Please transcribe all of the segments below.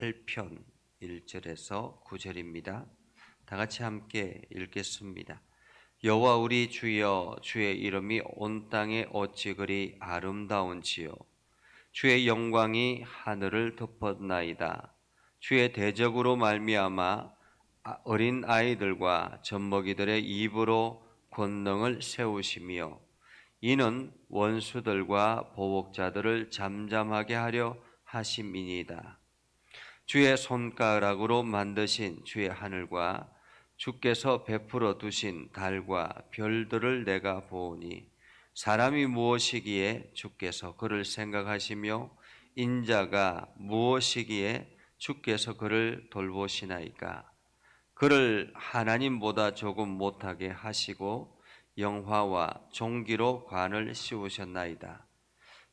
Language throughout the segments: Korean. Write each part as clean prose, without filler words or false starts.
8편 1절에서 9절입니다. 다 같이 함께 읽겠습니다. 여호와 우리 주여, 주의 이름이 온 땅에 어찌 그리 아름다운지요. 주의 영광이 하늘을 덮었나이다. 주의 대적으로 말미암아 어린 아이들과 젖먹이들의 입으로 권능을 세우시며 이는 원수들과 보복자들을 잠잠하게 하려 하심이니이다. 주의 손가락으로 만드신 주의 하늘과 주께서 베풀어 두신 달과 별들을 내가 보오니 사람이 무엇이기에 주께서 그를 생각하시며 인자가 무엇이기에 주께서 그를 돌보시나이까. 그를 하나님보다 조금 못하게 하시고 영화와 종기로 관을 씌우셨나이다.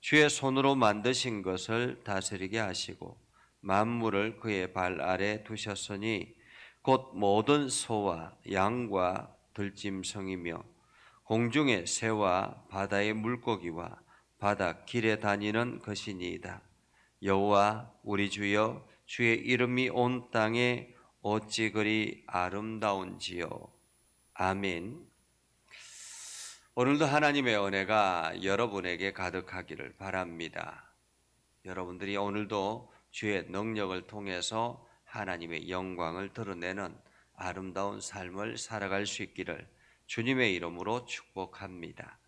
주의 손으로 만드신 것을 다스리게 하시고 만물을 그의 발 아래 두셨으니 곧 모든 소와 양과 들짐승이며 공중의 새와 바다의 물고기와 바다 길에 다니는 것이니이다. 여호와 우리 주여, 주의 이름이 온 땅에 어찌 그리 아름다운지요. 아멘. 오늘도 하나님의 은혜가 여러분에게 가득하기를 바랍니다. 여러분들이 오늘도 주의 능력을 통해서 하나님의 영광을 드러내는 아름다운 삶을 살아갈 수 있기를 주님의 이름으로 축복합니다.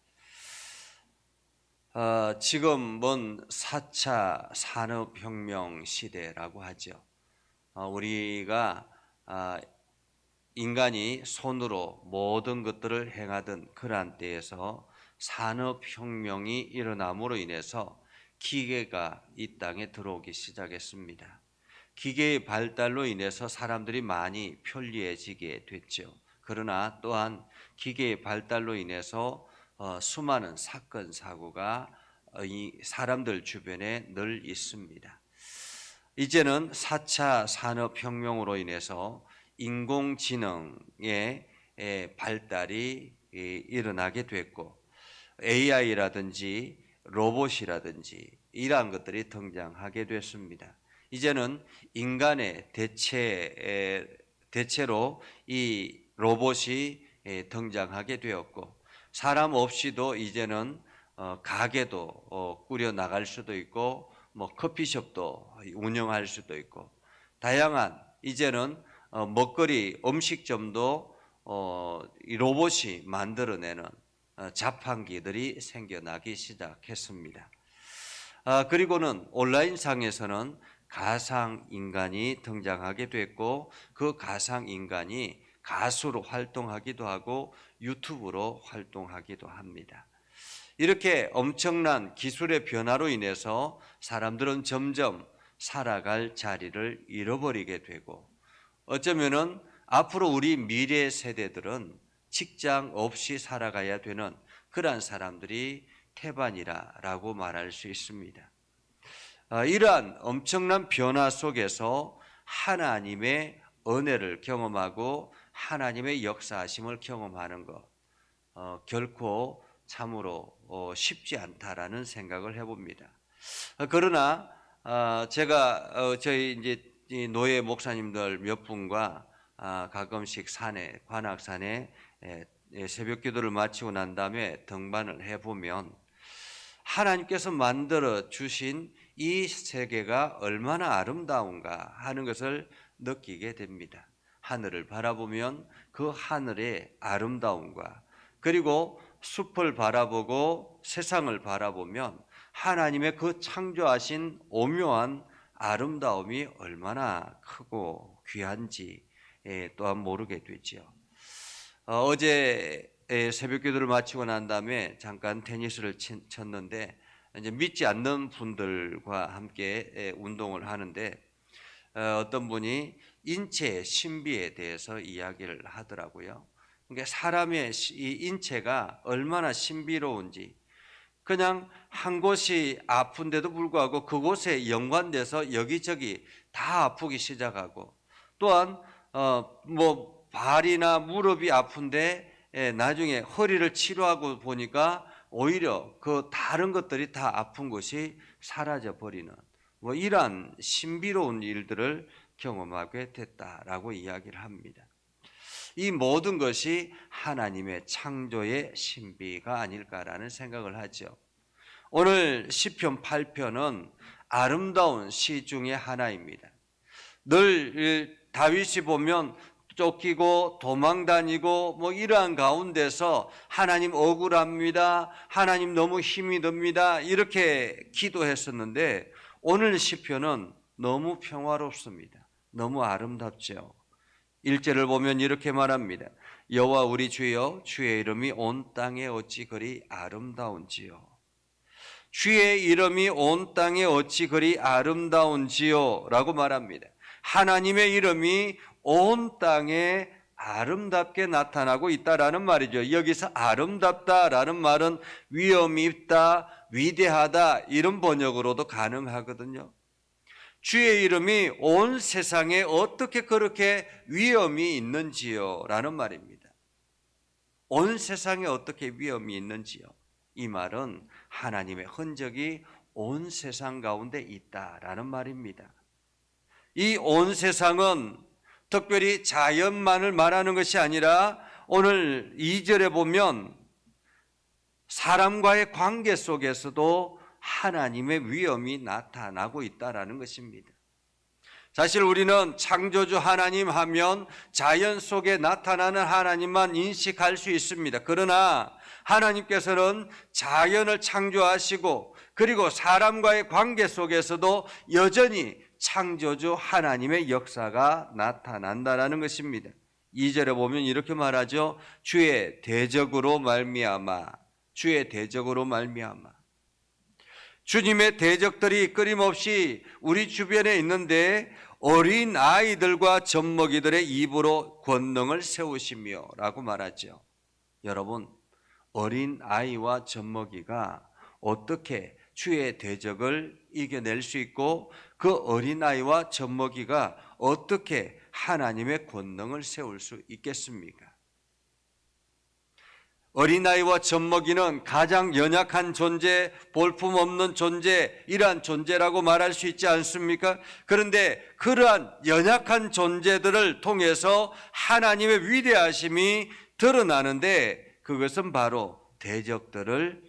지금은 4차 산업혁명 시대라고 하죠. 우리가 인간이 손으로 모든 것들을 행하던 그러한 때에서 산업혁명이 일어남으로 인해서 기계가 이 땅에 들어오기 시작했습니다. 기계의 발달로 인해서 사람들이 많이 편리해지게 됐죠. 그러나 또한 기계의 발달로 인해서 수많은 사건, 사고가 이 사람들 주변에 늘 있습니다. 이제는 4차 산업혁명으로 인해서 인공지능의 발달이 일어나게 됐고 AI라든지 로봇이라든지 이러한 것들이 등장하게 됐습니다. 이제는 인간의 대체로 이 로봇이 등장하게 되었고 사람 없이도 이제는 가게도 꾸려 나갈 수도 있고 커피숍도 운영할 수도 있고 다양한 이제는 먹거리 음식점도 이 로봇이 만들어내는 자판기들이 생겨나기 시작했습니다. 그리고는 온라인상에서는 가상인간이 등장하게 됐고 그 가상인간이 가수로 활동하기도 하고 유튜브로 활동하기도 합니다. 이렇게 엄청난 기술의 변화로 인해서 사람들은 점점 살아갈 자리를 잃어버리게 되고 어쩌면은 앞으로 우리 미래 세대들은 직장 없이 살아가야 되는 그러한 사람들이 태반이라고 말할 수 있습니다. 이러한 엄청난 변화 속에서 하나님의 은혜를 경험하고 하나님의 역사하심을 경험하는 것 결코 참으로 쉽지 않다라는 생각을 해봅니다. 그러나 제가 저희 이제 노예 목사님들 몇 분과 가끔씩 관악산에 새벽 기도를 마치고 난 다음에 등반을 해보면 하나님께서 만들어 주신 이 세계가 얼마나 아름다운가 하는 것을 느끼게 됩니다. 하늘을 바라보면 그 하늘의 아름다움과 그리고 숲을 바라보고 세상을 바라보면 하나님의 그 창조하신 오묘한 아름다움이 얼마나 크고 귀한지 또한 모르게 되죠. 어제 새벽 기도를 마치고 난 다음에 잠깐 테니스를 쳤는데 이제 믿지 않는 분들과 함께 운동을 하는데 어떤 분이 인체의 신비에 대해서 이야기를 하더라고요. 그러니까 사람의 이 인체가 얼마나 신비로운지 그냥 한 곳이 아픈데도 불구하고 그곳에 연관돼서 여기저기 다 아프기 시작하고 또한 발이나 무릎이 아픈데 나중에 허리를 치료하고 보니까 오히려 그 다른 것들이 다 아픈 것이 사라져 버리는 뭐 이러한 신비로운 일들을 경험하게 됐다라고 이야기를 합니다. 이 모든 것이 하나님의 창조의 신비가 아닐까라는 생각을 하죠. 오늘 시편 8편은 아름다운 시 중에 하나입니다. 늘 다윗이 보면 쫓기고 도망다니고 뭐 이러한 가운데서 하나님 억울합니다, 하나님 너무 힘이 듭니다, 이렇게 기도했었는데 오늘 시편은 너무 평화롭습니다. 너무 아름답죠. 1절을 보면 이렇게 말합니다. 여호와 우리 주여, 주의 이름이 온 땅에 어찌 그리 아름다운지요. 주의 이름이 온 땅에 어찌 그리 아름다운지요 라고 말합니다. 하나님의 이름이 온 땅에 아름답게 나타나고 있다라는 말이죠. 여기서 아름답다라는 말은 위엄이 있다, 위대하다 이런 번역으로도 가능하거든요. 주의 이름이 온 세상에 어떻게 그렇게 위엄이 있는지요 라는 말입니다. 온 세상에 어떻게 위엄이 있는지요. 이 말은 하나님의 흔적이 온 세상 가운데 있다라는 말입니다. 이 온 세상은 특별히 자연만을 말하는 것이 아니라 오늘 2절에 보면 사람과의 관계 속에서도 하나님의 위엄이 나타나고 있다라는 것입니다. 사실 우리는 창조주 하나님 하면 자연 속에 나타나는 하나님만 인식할 수 있습니다. 그러나 하나님께서는 자연을 창조하시고 그리고 사람과의 관계 속에서도 여전히 창조주 하나님의 역사가 나타난다라는 것입니다. 2절에 보면 이렇게 말하죠. 주의 대적으로 말미암아, 주의 대적으로 말미암아. 주님의 대적들이 끊임없이 우리 주변에 있는데 어린 아이들과 젖먹이들의 입으로 권능을 세우시며 라고 말하죠. 여러분, 어린 아이와 젖먹이가 어떻게 주의 대적을 이겨낼 수 있고 그 어린아이와 젖먹이가 어떻게 하나님의 권능을 세울 수 있겠습니까? 어린아이와 젖먹이는 가장 연약한 존재, 볼품없는 존재, 이러한 존재라고 말할 수 있지 않습니까? 그런데 그러한 연약한 존재들을 통해서 하나님의 위대하심이 드러나는데 그것은 바로 대적들을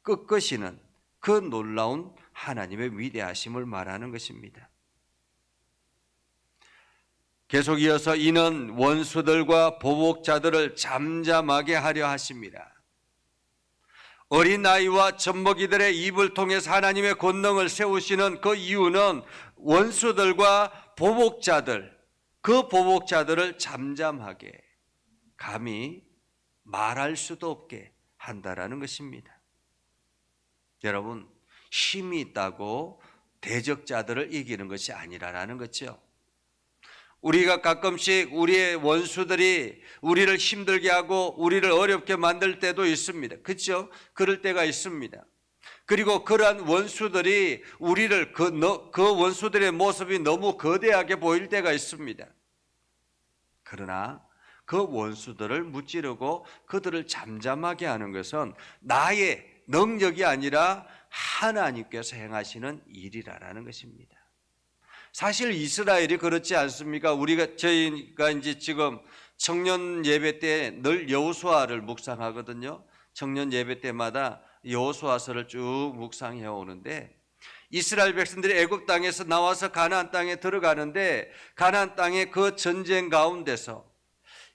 꺾으시는 그 놀라운 하나님의 위대하심을 말하는 것입니다. 계속 이어서 이는 원수들과 보복자들을 잠잠하게 하려 하십니다. 어린아이와 젖먹이들의 입을 통해서 하나님의 권능을 세우시는 그 이유는 원수들과 보복자들, 그 보복자들을 잠잠하게, 감히 말할 수도 없게 한다라는 것입니다. 여러분, 힘이 있다고 대적자들을 이기는 것이 아니라는 거죠. 우리가 가끔씩 우리의 원수들이 우리를 힘들게 하고 우리를 어렵게 만들 때도 있습니다. 그렇죠? 그럴 때가 있습니다. 그리고 그러한 원수들이 우리를 그 원수들의 모습이 너무 거대하게 보일 때가 있습니다. 그러나 그 원수들을 무찌르고 그들을 잠잠하게 하는 것은 나의 능력이 아니라 하나님께서 행하시는 일이라는 것입니다. 사실 이스라엘이 그렇지 않습니까? 저희가 이제 지금 청년 예배 때 늘 여호수아를 묵상하거든요. 청년 예배 때마다 여호수아서를 쭉 묵상해 오는데 이스라엘 백성들이 애굽 땅에서 나와서 가나안 땅에 들어가는데 가나안 땅의 그 전쟁 가운데서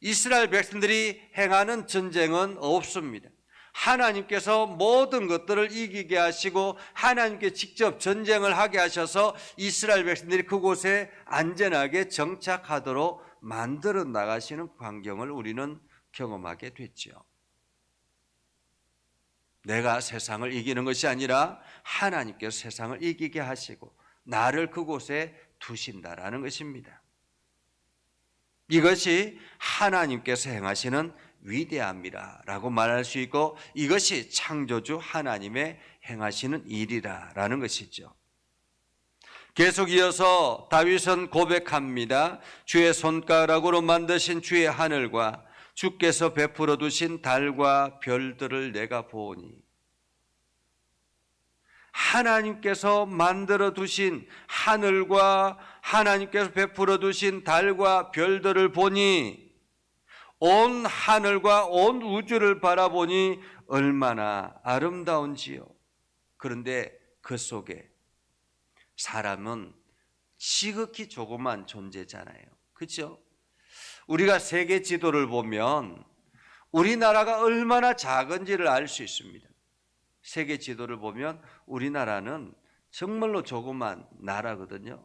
이스라엘 백성들이 행하는 전쟁은 없습니다. 하나님께서 모든 것들을 이기게 하시고 하나님께 직접 전쟁을 하게 하셔서 이스라엘 백성들이 그곳에 안전하게 정착하도록 만들어 나가시는 광경을 우리는 경험하게 됐죠. 내가 세상을 이기는 것이 아니라 하나님께서 세상을 이기게 하시고 나를 그곳에 두신다라는 것입니다. 이것이 하나님께서 행하시는 위대함이라고 말할 수 있고 이것이 창조주 하나님의 행하시는 일이라는 것이죠. 계속 이어서 다윗은 고백합니다. 주의 손가락으로 만드신 주의 하늘과 주께서 베풀어 두신 달과 별들을 내가 보오니. 하나님께서 만들어 두신 하늘과 하나님께서 베풀어 두신 달과 별들을 보니 온 하늘과 온 우주를 바라보니 얼마나 아름다운지요. 그런데 그 속에 사람은 지극히 조그만 존재잖아요. 그렇죠? 우리가 세계 지도를 보면 우리나라가 얼마나 작은지를 알 수 있습니다. 세계 지도를 보면 우리나라는 정말로 조그만 나라거든요.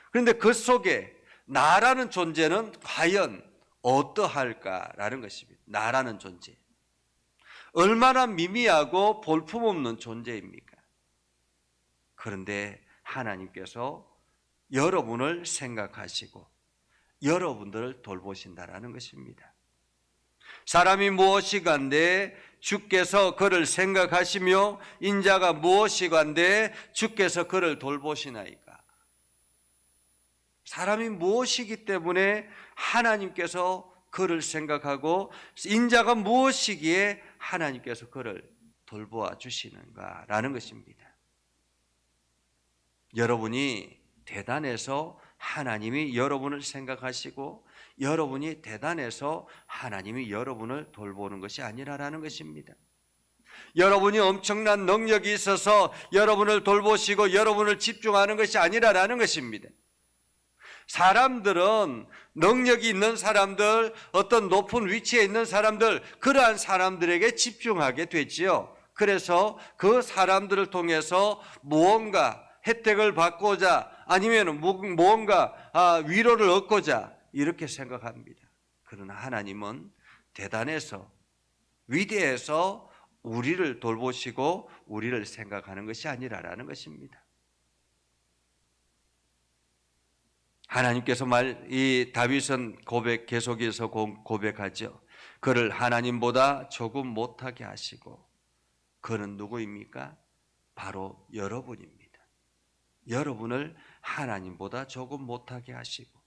그런데 그 속에 나라는 존재는 과연 어떠할까라는 것입니다. 나라는 존재. 얼마나 미미하고 볼품없는 존재입니까? 그런데 하나님께서 여러분을 생각하시고 여러분들을 돌보신다라는 것입니다. 사람이 무엇이간데 주께서 그를 생각하시며 인자가 무엇이간데 주께서 그를 돌보시나이까. 사람이 무엇이기 때문에 하나님께서 그를 생각하고 인자가 무엇이기에 하나님께서 그를 돌보아 주시는가라는 것입니다. 여러분이 대단해서 하나님이 여러분을 생각하시고 여러분이 대단해서 하나님이 여러분을 돌보는 것이 아니라라는 것입니다. 여러분이 엄청난 능력이 있어서 여러분을 돌보시고 여러분을 집중하는 것이 아니라라는 것입니다. 사람들은 능력이 있는 사람들, 어떤 높은 위치에 있는 사람들, 그러한 사람들에게 집중하게 되지요. 그래서 그 사람들을 통해서 무언가 혜택을 받고자 아니면 무언가 위로를 얻고자 이렇게 생각합니다. 그러나 하나님은 대단해서 위대해서 우리를 돌보시고 우리를 생각하는 것이 아니라라는 것입니다. 하나님께서 이 다윗은 계속해서 고백하죠. 그를 하나님보다 조금 못하게 하시고 그는 누구입니까? 바로 여러분입니다. 여러분을 하나님보다 조금 못하게 하시고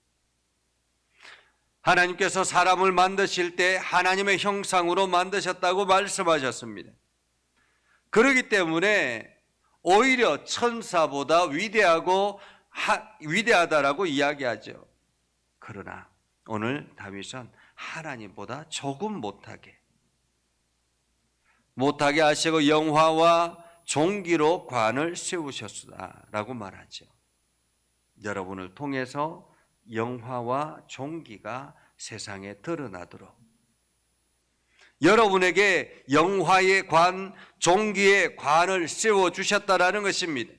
하나님께서 사람을 만드실 때 하나님의 형상으로 만드셨다고 말씀하셨습니다. 그렇기 때문에 오히려 천사보다 위대하다라고 이야기하죠. 그러나 오늘 다윗은 하나님보다 조금 못하게 하시고 영화와 종기로 관을 세우셨다라고 말하죠. 여러분을 통해서 영화와 종기가 세상에 드러나도록 여러분에게 영화의 관, 종기의 관을 세워주셨다라는 것입니다.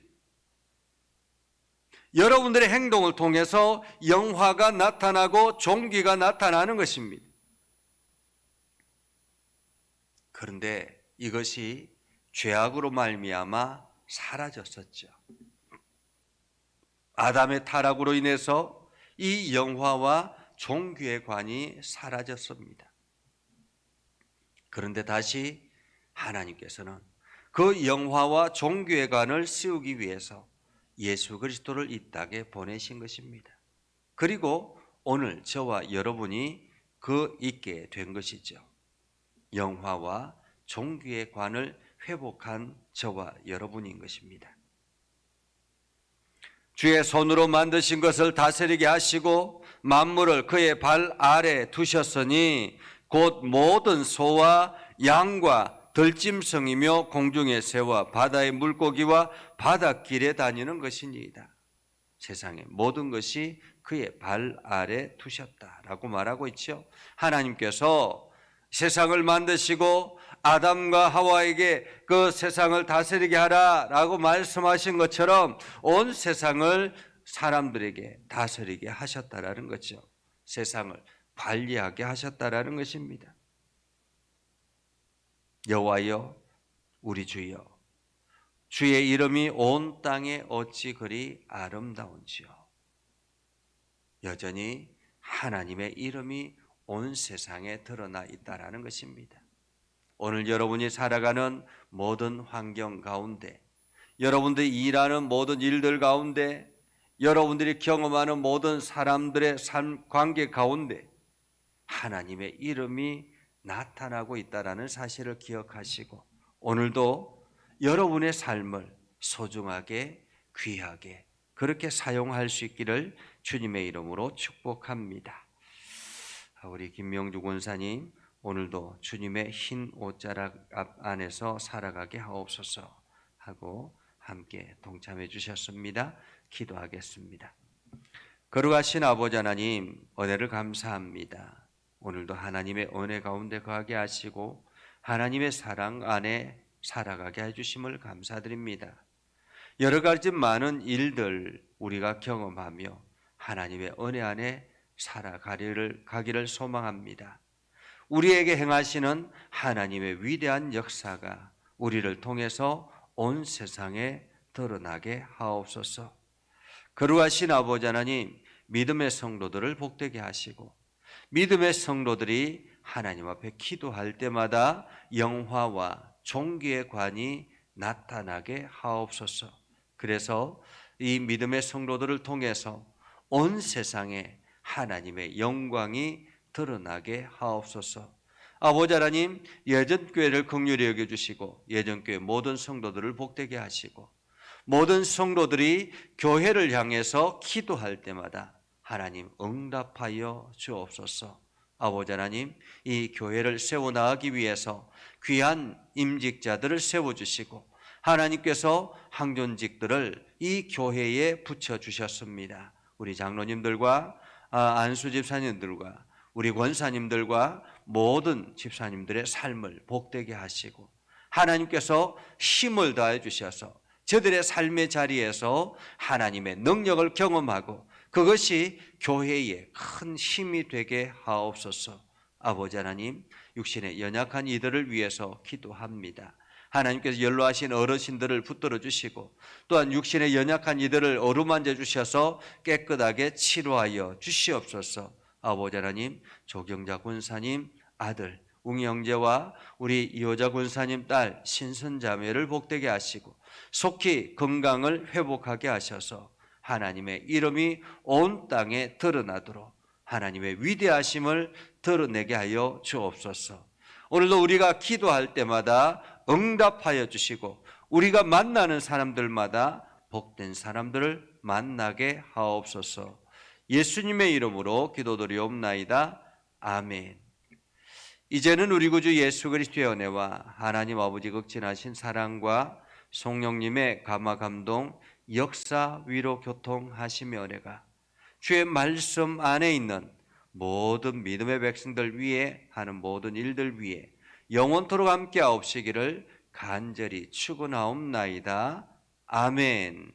여러분들의 행동을 통해서 영화가 나타나고 종기가 나타나는 것입니다. 그런데 이것이 죄악으로 말미암아 사라졌었죠. 아담의 타락으로 인해서 이 영화와 종기의 관이 사라졌습니다. 그런데 다시 하나님께서는 그 영화와 종기의 관을 씌우기 위해서 예수 그리스도를 이 땅에 보내신 것입니다. 그리고 오늘 저와 여러분이 있게 된 것이죠. 영화와 종기의 관을 회복한 저와 여러분인 것입니다. 주의 손으로 만드신 것을 다스리게 하시고 만물을 그의 발 아래 두셨으니 곧 모든 소와 양과 들짐승이며 공중의 새와 바다의 물고기와 바닷길에 다니는 것이니이다. 세상의 모든 것이 그의 발 아래 두셨다라고 말하고 있죠. 하나님께서 세상을 만드시고 아담과 하와에게 그 세상을 다스리게 하라라고 말씀하신 것처럼 온 세상을 사람들에게 다스리게 하셨다라는 거죠. 세상을 관리하게 하셨다라는 것입니다. 여호와여 우리 주여 주의 이름이 온 땅에 어찌 그리 아름다운지요. 여전히 하나님의 이름이 온 세상에 드러나 있다라는 것입니다. 오늘 여러분이 살아가는 모든 환경 가운데, 여러분들이 일하는 모든 일들 가운데, 여러분들이 경험하는 모든 사람들의 삶 관계 가운데 하나님의 이름이 나타나고 있다는 사실을 기억하시고 오늘도 여러분의 삶을 소중하게 귀하게 그렇게 사용할 수 있기를 주님의 이름으로 축복합니다. 우리 김명주 권사님, 오늘도 주님의 흰 옷자락 안에서 살아가게 하옵소서 하고 함께 동참해 주셨습니다. 기도하겠습니다. 거룩하신 아버지 하나님, 은혜를 감사합니다. 오늘도 하나님의 은혜 가운데 거하게 하시고 하나님의 사랑 안에 살아가게 해주심을 감사드립니다. 여러 가지 많은 일들 우리가 경험하며 하나님의 은혜 안에 살아가기를 소망합니다. 우리에게 행하시는 하나님의 위대한 역사가 우리를 통해서 온 세상에 드러나게 하옵소서. 거룩하신 아버지 하나님, 믿음의 성도들을 복되게 하시고 믿음의 성도들이 하나님 앞에 기도할 때마다 영화와 존귀의 관이 나타나게 하옵소서. 그래서 이 믿음의 성도들을 통해서 온 세상에 하나님의 영광이 드러나게 하옵소서. 아버지 하나님, 예전교회를 긍휼히 여겨주시고 예전교회 모든 성도들을 복되게 하시고 모든 성도들이 교회를 향해서 기도할 때마다 하나님 응답하여 주옵소서. 아버지 하나님, 이 교회를 세워나가기 위해서 귀한 임직자들을 세워주시고 하나님께서 항존직들을 이 교회에 붙여주셨습니다. 우리 장로님들과 안수 집사님들과 우리 권사님들과 모든 집사님들의 삶을 복되게 하시고 하나님께서 힘을 다해 주셔서 저들의 삶의 자리에서 하나님의 능력을 경험하고 그것이 교회에 큰 힘이 되게 하옵소서. 아버지 하나님, 육신의 연약한 이들을 위해서 기도합니다. 하나님께서 연로하신 어르신들을 붙들어 주시고 또한 육신의 연약한 이들을 어루만져 주셔서 깨끗하게 치료하여 주시옵소서. 아버지 하나님, 조경자 권사님 아들 웅이 형제와 우리 이호자 권사님 딸 신선자매를 복되게 하시고 속히 건강을 회복하게 하셔서 하나님의 이름이 온 땅에 드러나도록 하나님의 위대하심을 드러내게 하여 주옵소서. 오늘도 우리가 기도할 때마다 응답하여 주시고 우리가 만나는 사람들마다 복된 사람들을 만나게 하옵소서. 예수님의 이름으로 기도드리옵나이다. 아멘. 이제는 우리 구주 예수 그리스도의 은혜와 하나님 아버지 극진하신 사랑과 성령님의 감화 감동 역사 위로 교통하심의 은혜가 주의 말씀 안에 있는 모든 믿음의 백성들 위에 하는 모든 일들 위에 영원토록 함께 하옵시기를 간절히 축원하옵나이다. 아멘.